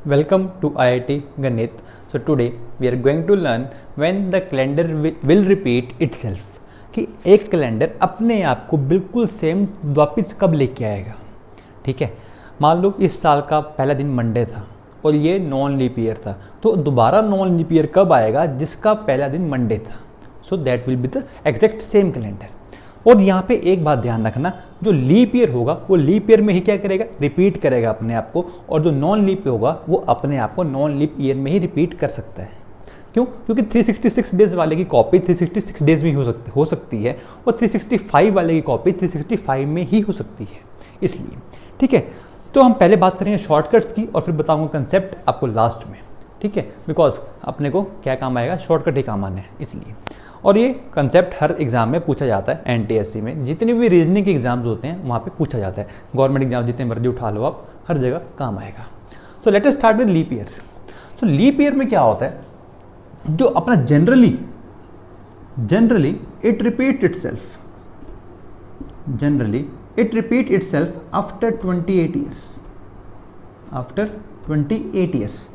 Welcome to IIT Ganit. So today we are going to learn when the calendar will repeat itself. कि एक calendar अपने आप को बिल्कुल सेम वापस कब लेके आएगा। ठीक है, मान लो इस साल का पहला दिन मंडे था और ये नॉन लीप ईयर था, तो दोबारा नॉन लीप ईयर कब आएगा जिसका पहला दिन मंडे था। So that will be the exact same calendar. और यहाँ पे एक बात ध्यान रखना, जो लीप ईयर होगा वो लीप ईयर में ही क्या करेगा, रिपीट करेगा अपने आप को, और जो नॉन लीप होगा वो अपने आप को नॉन लीप ईयर में ही रिपीट कर सकता है। क्यों? क्योंकि 366 डेज वाले की कॉपी 366 डेज में ही हो सकती है और 365 वाले की कॉपी 365 में ही हो सकती है, इसलिए। ठीक है, तो हम पहले बात करेंगे शॉर्टकट्स की और फिर बताऊंगा कंसेप्ट आपको लास्ट में। ठीक है, बिकॉज अपने को क्या काम आएगा, शॉर्टकट ही काम आना है, इसलिए। और ये कंसेप्ट हर एग्जाम में पूछा जाता है, एनटीएससी में जितने भी रीजनिंग के एग्जाम्स होते हैं वहाँ पे पूछा जाता है। गवर्नमेंट एग्जाम जितने मर्जी उठा लो आप, हर जगह काम आएगा। तो let us start with leap year. तो लीप ईयर में क्या होता है, जो अपना generally it repeat itself after 28 years.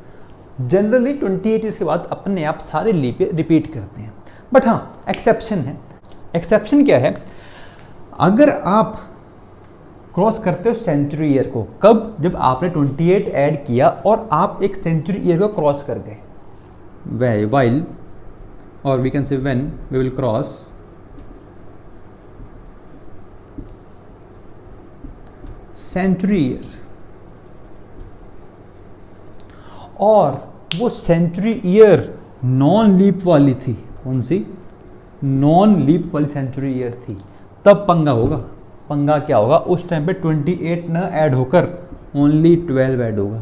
Generally 28 years के बाद अपने आप सारे लीप ईयर रिपीट करते हैं। बट हाँ, एक्सेप्शन है। एक्सेप्शन क्या है, अगर आप क्रॉस करते हो सेंचुरी ईयर को, कब? जब आपने 28 ऐड किया और आप एक सेंचुरी ईयर को क्रॉस कर गए। while or we can say when we will cross century year, और वो सेंचुरी ईयर नॉन लीप वाली थी। कौन सी? नॉन लीप वाली सेंचुरी ईयर थी, तब पंगा होगा। पंगा क्या होगा, उस टाइम पे 28 न ऐड होकर ओनली 12 ऐड होगा।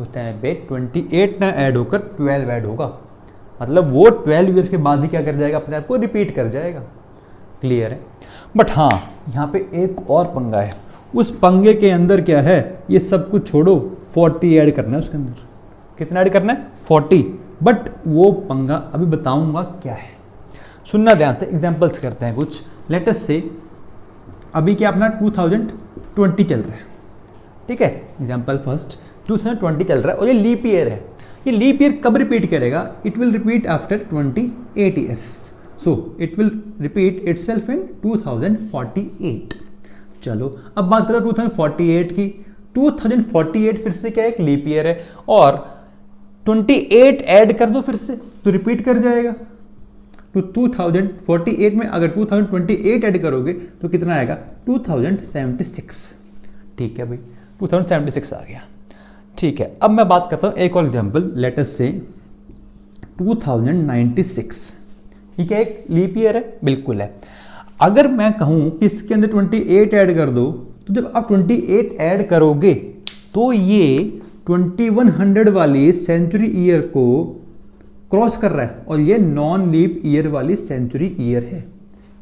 उस टाइम पे 28 न ऐड होकर 12 ऐड होगा, मतलब वो 12 ईयर्स के बाद ही क्या कर जाएगा, अपने आप को रिपीट कर जाएगा। क्लियर है? बट हाँ, यहाँ पे एक और पंगा है। उस पंगे के अंदर क्या है, ये सब कुछ छोड़ो, 40 ऐड करना है उसके अंदर। कितना ऐड करना है? 40। बट वो पंगा अभी बताऊंगा क्या है, सुनना ध्यान से। एग्जाम्पल्स करते हैं कुछ। लेट अस से अभी क्या अपना 2020 चल रहा है। ठीक है, एग्जाम्पल फर्स्ट 2020 चल रहा है और ये लीप ईयर है। ये लीप ईयर कब रिपीट करेगा? It will repeat after 28 years. So it will repeat itself इन 2048। चलो अब बात करो 2048 की। 2048 फिर से क्या है, एक लीप ईयर है, और 28 ऐड कर दो फिर से तो रिपीट कर जाएगा। तो 2048 में अगर 2028 ऐड करोगे तो कितना आएगा? 2076। ठीक है भाई, 2076 आ गया। ठीक है, अब मैं बात करता हूँ एक और एग्जाम्पल। लेट अस से 2096। ये क्या एक लीप ईयर है? बिल्कुल है। अगर मैं कहूँ कि इसके अंदर 28 ऐड कर दो, तो जब आप 28 ऐड करोगे तो ये 2100 वाली सेंचुरी ईयर को क्रॉस कर रहा है, और ये नॉन लीप ईयर वाली सेंचुरी ईयर है।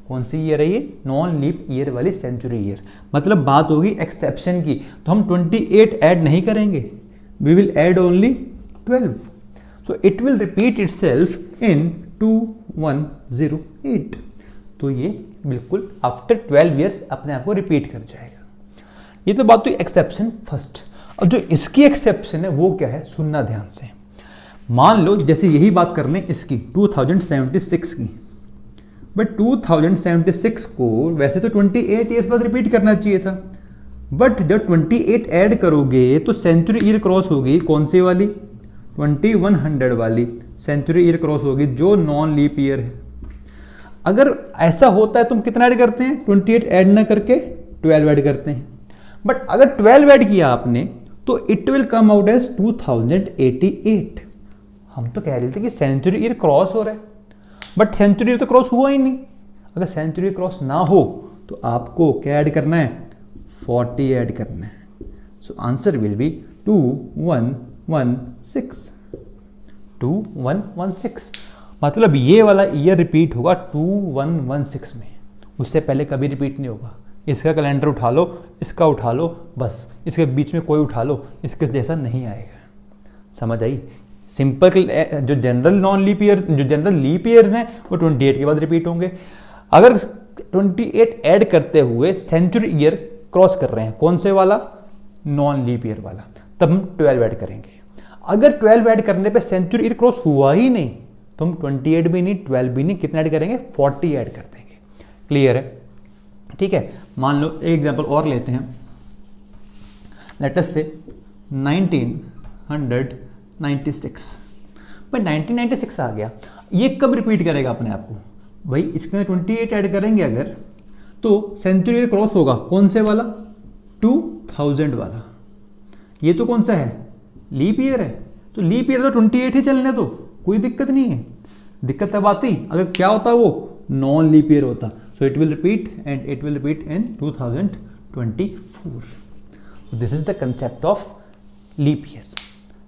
कौन सी ईयर है ये? नॉन लीप ईयर वाली सेंचुरी ईयर। मतलब बात होगी एक्सेप्शन की, तो हम 28 ऐड नहीं करेंगे, we will add only 12। So it will repeat itself in 2108। तो ये बिल्कुल आफ्टर 12 ईयर्स अपने आप को रिपीट कर जाएगा। ये तो बात हुई एक्सेप्शन फर्स्ट। अब जो इसकी एक्सेप्शन है वो क्या है, सुनना ध्यान से। मान लो जैसे यही बात कर लें इसकी 2076 की, बट 2076 को वैसे तो 28 ईयर्स बाद रिपीट करना चाहिए था, बट जब 28 ऐड करोगे तो सेंचुरी ईयर क्रॉस होगी। कौन सी वाली? 2100 वाली सेंचुरी ईयर क्रॉस होगी, जो नॉन लीप ईयर है। अगर ऐसा होता है तो हम कितना ऐड करते हैं? 28 ऐड ना करके 12 ऐड करते हैं। बट अगर 12 ऐड किया आपने तो it will come out as 2088। हम तो कह रहे थे कि सेंचुरी ईयर क्रॉस हो रहा है, बट सेंचुरी ईयर तो क्रॉस हुआ ही नहीं। अगर सेंचुरी क्रॉस ना हो तो आपको क्या ऐड करना है? 40 ऐड करना है। सो आंसर विल बी 2116। मतलब ये वाला ईयर रिपीट होगा 2116 में, उससे पहले कभी रिपीट नहीं होगा। इसका कैलेंडर उठा लो, इसका उठा लो, बस इसके बीच में कोई उठा लो, इसके जैसा नहीं आएगा। समझ आई? सिंपल। जो जनरल नॉन लीप ईयर, जो जनरल लीप ईयर्स हैं वो 28 के बाद रिपीट होंगे। अगर 28 ऐड करते हुए सेंचुरी ईयर क्रॉस कर रहे हैं, कौन से वाला? नॉन लीप ईयर वाला, तब हम 12 ऐड करेंगे। अगर 12 ऐड करने पे सेंचुरी ईयर क्रॉस हुआ ही नहीं तो हम 28 भी नहीं, 12 भी नहीं, कितना ऐड करेंगे, 40 ऐड कर देंगे। क्लियर है? ठीक है, मान लो एक एग्जांपल और लेते हैं, लेट अस से 1996। भाई 1996 आ गया, ये कब रिपीट करेगा अपने आप को? भाई इसके अंदर 28 ऐड करेंगे अगर, तो सेंचुरी ईयर क्रॉस होगा कौन से वाला, 2000 वाला। ये तो कौन सा है, लीप ईयर है, तो लीप ईयर तो 28 ही चलने दो, कोई दिक्कत नहीं है। दिक्कत तब आती अगर क्या होता, वो नॉन लीप ईयर होता। So it will repeat and it will repeat in 2024। This is the concept of leap year,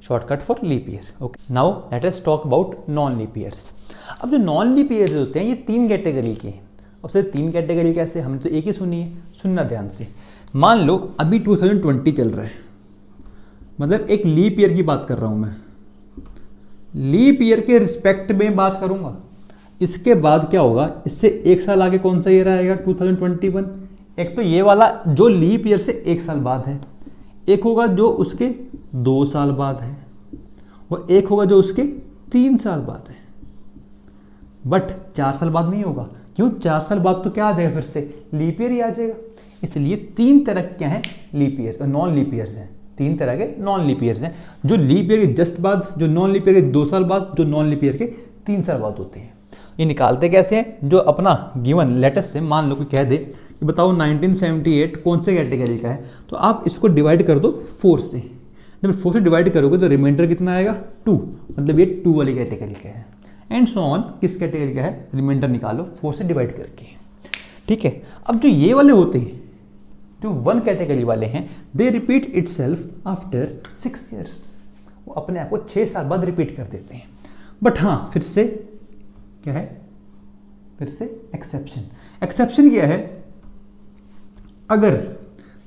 shortcut for leap year. Okay, now let us talk about non leap years. अब जो non leap years होते हैं ये 3 category के हैं। अब sir 3 category कैसे, हमने तो एक ही सुनी है, सुनना ध्यान से। मान लो अभी 2020 चल रहा है, मतलब एक लीप ईयर की बात कर रहा हूं मैं, लीप ईयर के रिस्पेक्ट में बात करूंगा। इसके बाद क्या होगा, इससे एक साल आगे कौन सा ईयर आएगा, 2021। एक तो ये वाला जो लीप ईयर से एक साल बाद है, एक होगा जो उसके 2 साल बाद है, और एक होगा जो उसके 3 साल बाद है। बट 4 साल बाद नहीं होगा, क्यों, 4 साल बाद तो क्या आ जाएगा, फिर से लीप ईयर ही आ जाएगा। इसलिए 3 तरह के क्या हैं, leap year, non leap years हैं। 3 तरह के नॉन लीप ईयर्स हैं, जो लीप ईयर के जस्ट बाद, जो नॉन लीप ईयर के 2 साल बाद, जो नॉन लीप ईयर के 3 साल बाद होते हैं। ये निकालते कैसे हैं, जो अपना गिवन लेटेस्ट से मान लो कोई कह दे कि बताओ 1978 कौन से कैटेगरी का है, तो आप इसको डिवाइड कर दो 4 से। जब 4 से डिवाइड करोगे तो रिमाइंडर कितना आएगा, 2, मतलब ये 2 वाली कैटेगरी का है। एंड सो ऑन, किस कैटेगरी का है, रिमाइंडर निकालो 4 से डिवाइड करके। ठीक है, अब जो ये वाले होते हैं, जो 1 कैटेगरी वाले हैं, दे रिपीट इटसेल्फ आफ्टर 6 ईयर्स। वो अपने आप को 6 साल बाद रिपीट कर देते हैं। बट हाँ, फिर से क्या है, फिर से एक्सेप्शन। एक्सेप्शन क्या है, अगर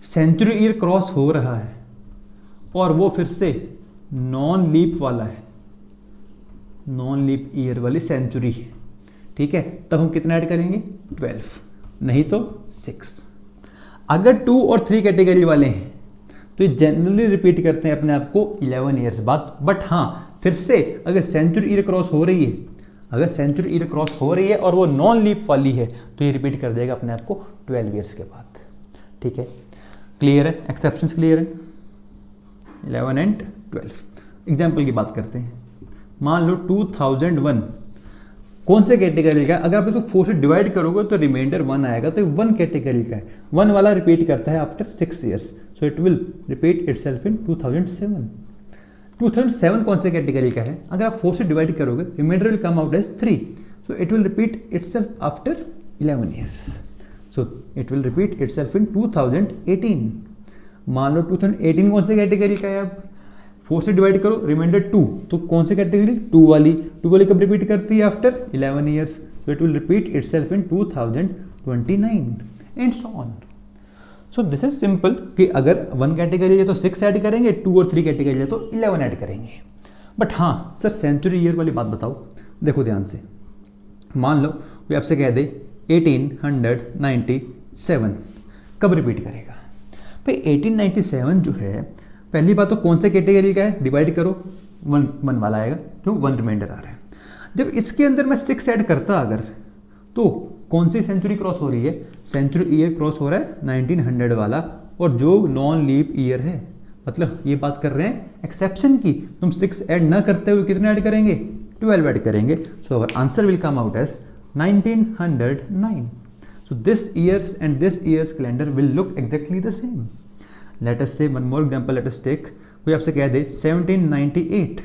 सेंचुरी ईयर क्रॉस हो रहा है और वो फिर से नॉन लीप वाला है, नॉन लीप ईयर वाली सेंचुरी है, ठीक है, तब हम कितना ऐड करेंगे, 12, नहीं तो 6। अगर 2 और 3 कैटेगरी वाले हैं तो ये जनरली रिपीट करते हैं अपने आप को 11 ईयर्स बाद। बट हाँ, फिर से अगर सेंचुरी ईयर क्रॉस हो रही है, अगर सेंचुरी ईयर क्रॉस हो रही है और वो नॉन लीप वाली है, तो ये रिपीट कर देगा अपने आप को 12 ईयर्स के बाद। ठीक है, क्लियर है, एक्सेप्शंस क्लियर है, 11 एंड 12। एग्जाम्पल की बात करते हैं, मान लो 2001 कौन से कैटेगरी का, अगर आप इसको 4 से डिवाइड करोगे तो रिमाइंडर 1 आएगा, तो 1 कैटेगरी का है। 1 वाला रिपीट करता है after 6 years, so it will repeat itself इन 2007। 2007 कौन से कैटेगरी का है, अगर आप 4 से डिवाइड करोगे remainder will come out as 3, so it will repeat itself after 11 years, so it will repeat itself in 2018। मान लो 2018 कौन से कैटेगरी का है, अब 4 से डिवाइड करो, रिमाइंडर 2, तो कौन सी कैटेगरी, 2 वाली कब रिपीट करती है, after 11 years, so it will repeat itself in 2029 and so on. So this is simple कि अगर 1 कैटेगरी है तो 6 ऐड करेंगे, 2 और 3 कैटेगरी है तो 11 ऐड करेंगे। बट हाँ सर, सेंचुरी ईयर वाली बात बताओ, देखो ध्यान से, मान लो कोई आपसे कह दे 1897 कब रिपीट करेगा। भाई 1897 जो है, पहली बात तो कौन से कैटेगरी का है, डिवाइड करो, 1 वाला आएगा, क्यों, 1 रिमाइंडर आ रहा है। जब इसके अंदर मैं 6 ऐड करता अगर, तो कौन सी सेंचुरी क्रॉस हो रही है, सेंचुरी ईयर क्रॉस हो रहा है 1900 वाला, और जो नॉन लीप ईयर है, मतलब ये बात कर रहे हैं एक्सेप्शन की, तुम 6 ऐड ना करते हुए कितने ऐड करेंगे, 12 ऐड करेंगे। So our answer will come out as 1909। So this year's and this year's calendar will look exactly the same. Let us say one more example. Let us take, कोई आपसे कह दे 1798,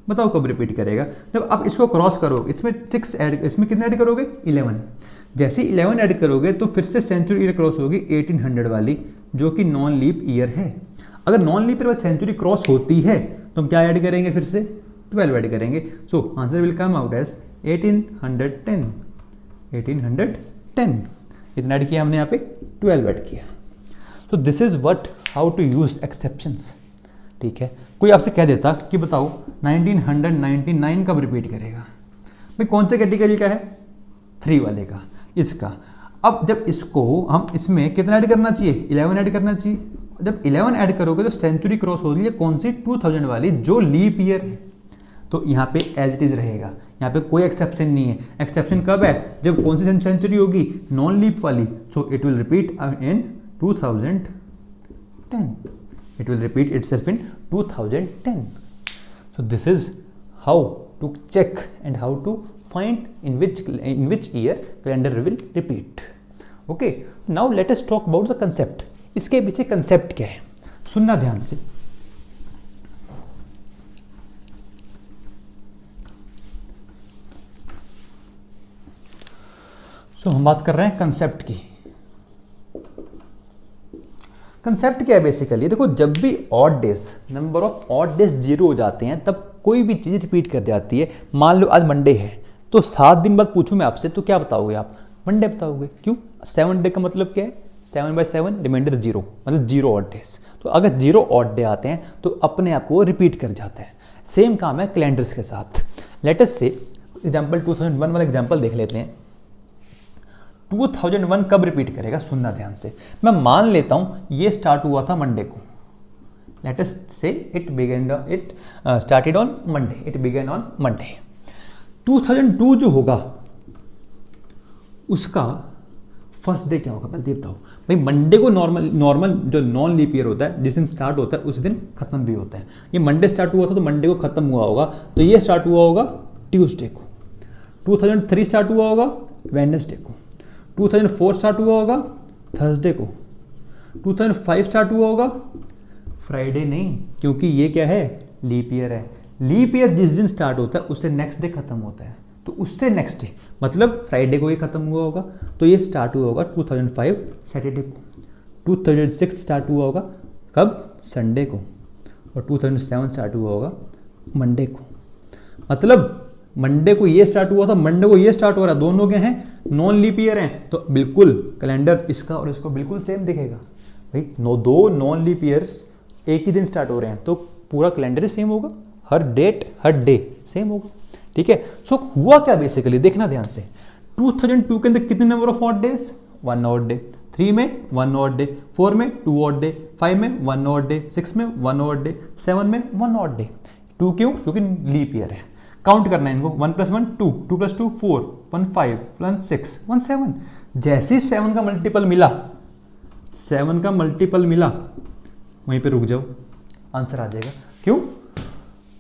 बताओ कब रिपीट करेगा। जब आप इसको क्रॉस करोगे, इसमें 6 ऐड, इसमें कितने ऐड करोगे, 11। जैसे ही 11 ऐड करोगे तो फिर से सेंचुरी ईयर क्रॉस होगी 1800 वाली, जो कि नॉन लीप ईयर है। अगर नॉन लीप ईयर वाली सेंचुरी क्रॉस होती है तो हम क्या ऐड करेंगे, फिर से 12 ऐड करेंगे। So answer will come out as 1810। 1810 इतना ऐड किया हमने, यहाँ पे 12 ऐड किया। तो this is what, how to use exceptions. ठीक है, कोई आपसे कह देता कि बताओ 1999 कब रिपीट करेगा, भाई कौन से कैटेगरी का है, 3 वाले का। इसका अब जब इसको हम इसमें कितना ऐड करना चाहिए, 11 ऐड करना चाहिए। जब 11 ऐड करोगे तो सेंचुरी क्रॉस हो रही है कौन सी, 2000 वाली, जो लीप ईयर है। तो यहाँ पे एज इट इज रहेगा, यहाँ पे कोई एक्सेप्शन नहीं है। एक्सेप्शन कब है, जब कौन सी सेंचुरी होगी, नॉन लीप वाली। सो it will repeat in 2010, it will repeat itself in 2010. So this is how to check and how to find in which year calendar will repeat. Okay, now let us talk about the concept. इसके पीछे concept क्या है, सुनना ध्यान से। हम बात कर रहे हैं कंसेप्ट की। कंसेप्ट क्या है बेसिकली, देखो जब भी odd days, number of odd days 0 हो जाते हैं तब कोई भी चीज़ रिपीट कर जाती है। मान लो आज मंडे है तो 7 दिन बाद पूछूं मैं आपसे तो क्या बताओगे आप, मंडे बताओगे। क्यों, 7 डे का मतलब क्या है, 7/7 रिमाइंडर 0, मतलब 0 ऑड डेज। तो अगर 0 ऑड डे आते हैं तो अपने आप को रिपीट कर जाता है। सेम काम है कैलेंडर्स के साथ। लेट अस से एग्जाम्पल 2001 वाला एग्जाम्पल देख लेते हैं। 2001 कब रिपीट करेगा, सुनना ध्यान से। मैं मान लेता हूं ये स्टार्ट हुआ था मंडे को। लेट अस से it started on Monday, it began on Monday. 2002 जो होगा उसका फर्स्ट डे क्या होगा, पहले ये बताओ भाई। मंडे को नॉर्मल जो नॉन लीप ईयर होता है, जिस दिन स्टार्ट होता है उस दिन खत्म भी होता है। ये मंडे स्टार्ट हुआ था तो मंडे को खत्म हुआ होगा, तो ये स्टार्ट हुआ होगा ट्यूसडे को। 2003 स्टार्ट हुआ होगा वेडनेसडे को। 2004 स्टार्ट हुआ होगा थर्सडे को। 2005 स्टार्ट हुआ होगा फ्राइडे नहीं, क्योंकि ये क्या है, लीप ईयर है। लीप ईयर जिस दिन स्टार्ट होता है उससे नेक्स्ट डे खत्म होता है, तो उससे नेक्स्ट डे मतलब फ्राइडे को ये खत्म हुआ होगा, तो ये स्टार्ट हुआ होगा 2005 सैटरडे को। 2006 स्टार्ट हुआ होगा कब, संडे को। और 2007 स्टार्ट हुआ होगा मंडे को। मतलब मंडे को ये स्टार्ट हुआ था, मंडे को ये स्टार्ट हो रहा है, दोनों के हैं नॉन लीप ईयर हैं, तो बिल्कुल कैलेंडर इसका और इसको बिल्कुल सेम दिखेगा भाई। दो नॉन लीप ईयर्स एक ही दिन स्टार्ट हो रहे हैं तो पूरा कैलेंडर ही सेम होगा, हर डेट हर डे सेम होगा। ठीक है, सो हुआ क्या बेसिकली, देखना ध्यान से। 2002 के अंदर कितने number of odd days, 1 odd day. 3 में 1 ऑड डे, 4 में 2 ऑड डे, 5 में 1 ऑड डे, 6 में 1 ऑड डे, 7 में 1 ऑड डे। 2 क्यों, क्योंकि लीप ईयर है। काउंट करना है इनको, 1 + 1 2, 2 + 2 4, 1 5, 1 6, 1 7। जैसे ही 7 का मल्टीपल मिला, 7 का मल्टीपल मिला, वहीं पे रुक जाओ, आंसर आ जाएगा। क्यों,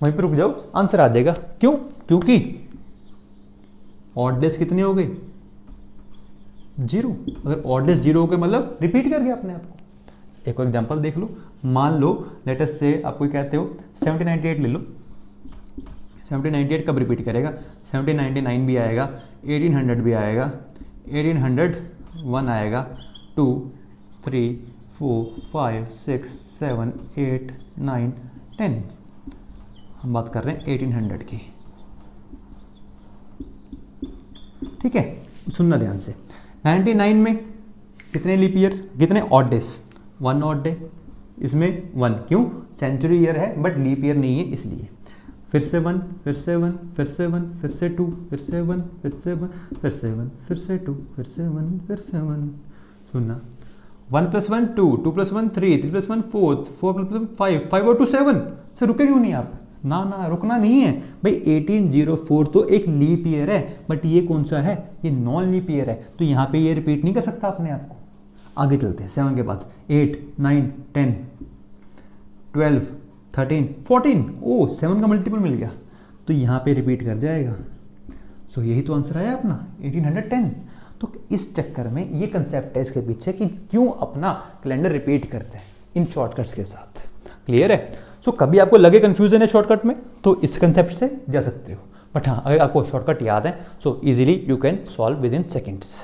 वहीं पे रुक जाओ, आंसर आ जाएगा। क्यों, क्योंकि ऑड डेज कितने हो गए, 0। अगर ऑड डेज 0 हो गए मतलब रिपीट कर गया अपने आप को। एक और एग्जांपल देख लो, मान लो लेट अस से आप कोई कहते हो 1798 ले लो। 1798 कब रिपीट करेगा, 1799 भी आएगा, 1800 भी आएगा, 1801 आएगा, 2 3 4 5 6 7 8 9 10। हम बात कर रहे हैं 1800 की। ठीक है, सुनना ध्यान से। 99 में कितने लीप ईयर, कितने ऑड डेज, 1 ऑड डे, इसमें 1। क्यों, सेंचुरी ईयर है बट लीप ईयर नहीं है इसलिए। फिर से 1, फिर से 1, फिर से 1, फिर से 2, फिर से 1, फिर से 1, फिर से 1, फिर से 2, फिर से 1, फिर से 1। सुनना, 1 + 1 2, 2 + 1 3, 3 + 1 4, 4 + 1 5, 5 और 2 7 से रुके क्यों नहीं आप, ना रुकना नहीं है भाई। 1804 तो एक लीप ईयर है, बट ये कौन सा है, ये नॉन लीप ईयर है, तो यहाँ पे ये रिपीट नहीं कर सकता अपने आप को। आगे चलते हैं, 7 के बाद 8 9 10 12 13 14। ओ 7 का मल्टीपल मिल गया, तो यहाँ पे रिपीट कर जाएगा। सो यही तो आंसर आया अपना 1810। तो इस चक्कर में ये कंसेप्ट है इसके पीछे कि क्यों अपना कैलेंडर रिपीट करते हैं इन शॉर्टकट्स के साथ। क्लियर है। सो कभी आपको लगे कंफ्यूजन है शॉर्टकट में तो इस कंसेप्ट से जा सकते हो, बट हाँ अगर आपको शॉर्टकट याद है so easily you can solve with in seconds.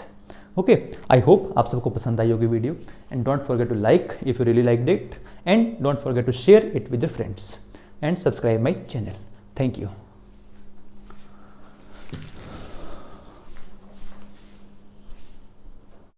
Okay, I hope आप सबको पसंद आई होगी video, and don't forget to like if you really liked it, and don't forget to share it with your friends, and subscribe my channel. Thank you.